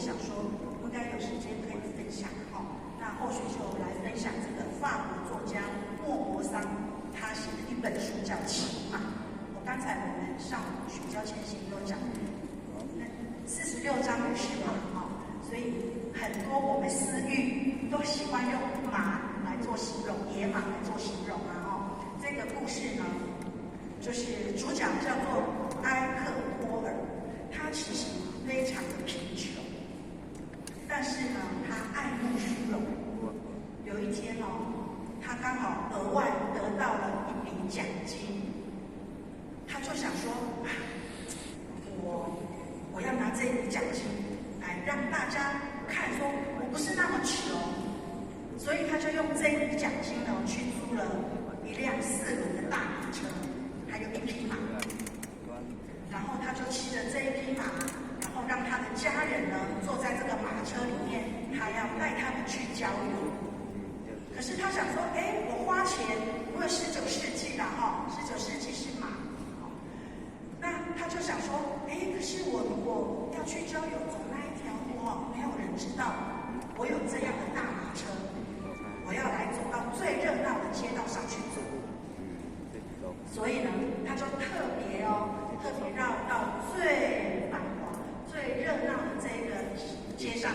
想说应该有时间可以分享那后续就来分享这个法国作家莫泊桑他写的一本书叫《骑马》。刚才我们上学教前行都讲46章的是马所以很多我们私语都喜欢用马来做形容，野马来做形容这个故事呢，就是主角叫做埃克托尔，他其实非常的贫穷，但是呢，他爱慕虚荣。有一天他刚好额外得到了一笔奖金，他就想说，我要拿这一笔奖金来让大家看，说我不是那么穷，所以他就用这一笔奖金呢去租了一辆4轮的大马车，还有一匹马，然后他就骑着这一匹马，然后让他的家人呢坐在这个马车里面，他要带他们去郊游。可是他想说，我花钱，因为19世纪啦19世纪是马，那他就想说，可是我如果要去郊游，走那一条路没有人知道我有这样的大马车，我要来走到最热闹的街道上去走。所以呢，他就特别绕到最繁华、最热闹的这个街上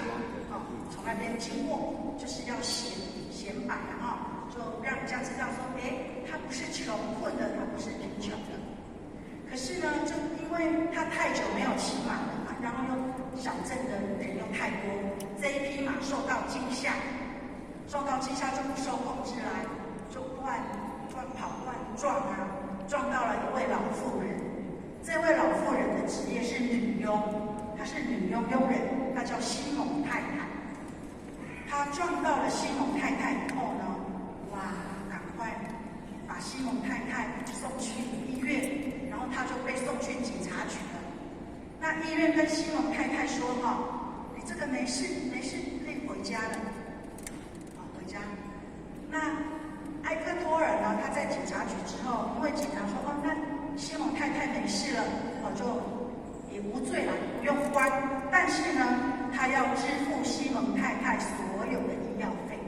从那边经过，就是要显摆就让人家知道说，他不是穷困的，他不是贫穷的。可是呢，就因为他太久没有骑马了然后又小镇的人又太多，这一匹马受到惊吓就不受控制来，就乱跑乱撞到了一位老妇人。这位老妇人的职业是女佣，她是女佣人，她叫西蒙太太。她撞到了西蒙太太以后呢，赶快把西蒙太太送去医院，然后她就被送去警察局了。那医院跟西蒙太太说你这个没事，可以回家了。回家。那埃克托尔呢，他在警察局之后，因为警察说那西蒙太太没事了就也无罪了，不用关，但是呢他要支付西蒙太太所有的医药费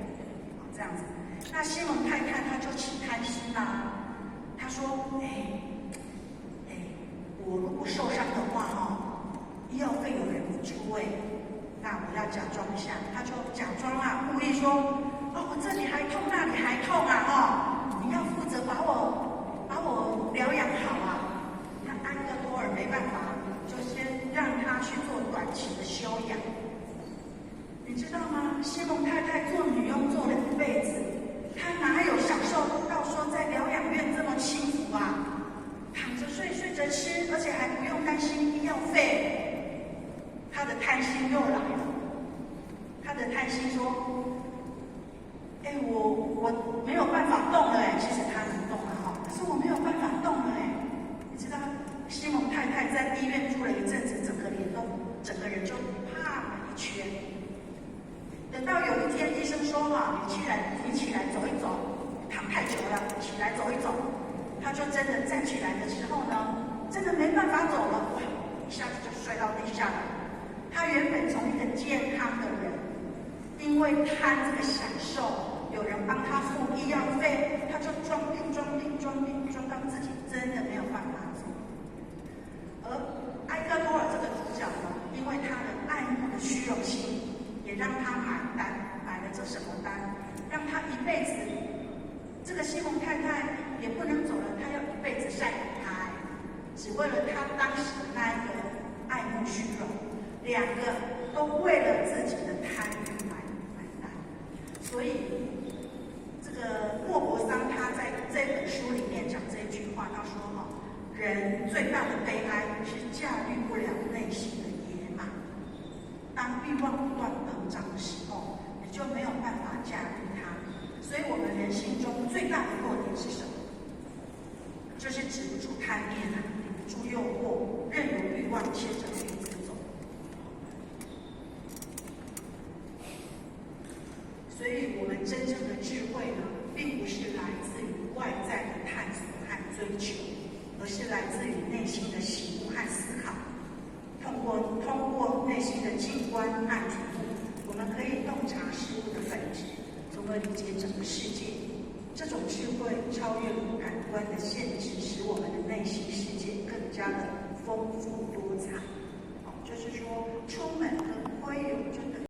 这样子。那西蒙太太他就起贪心他说我如果受伤的话医药费有人不出那我要假装一下，他就假装故意说我这里还痛那里还痛你要负责把我疗养好那安克多尔没办法，就先让他去做短期的休养。你知道吗？西蒙太太做女佣做了一辈子，她哪有享受到说在疗养院这么幸福躺着睡，睡着吃，而且还不用担心医药费。她的贪心又来了，她的贪心说：“我没有办法动了其实她能动可是我没有办法动了你知道，西蒙太太在医院住了一阵子，整个人就胖了一圈。等到有一天医生说你起来走一走，躺太久了，起来走一走。他就真的站起来的时候呢，真的没办法走了，一下子就摔到地下了。他原本从一个健康的人，因为贪这个享受，有人帮他付医药费，他就装病，装到自己真的没有办法走。而埃克多尔这个主角呢，因为他的爱慕的虚荣心，也让他买了这什么单，让他一辈子，这个西蒙太太也不能走了，他要一辈子晒苦胎，只为了他当时的那一个爱慕虚荣，两个都为了自己的贪欲买单。所以这个莫泊桑他在这本书里面讲这句话，他说人最大的悲哀是驾驭不了内心的野马。当欲望不断膨胀的时候，你就没有办法驾驭它。所以我们人性中最大的弱点是什么？就是止不住贪念抵不住诱惑，任由欲望牵着鼻子走。所以我们真正的智慧呢，并不是来自于外在的探索和追求，而是来自于内心的醒悟和思考。通过内心的静观和体悟，我们可以洞察事物的本质，从而理解整个世界。这种智慧超越感官的限制，使我们的内心世界更加的丰富多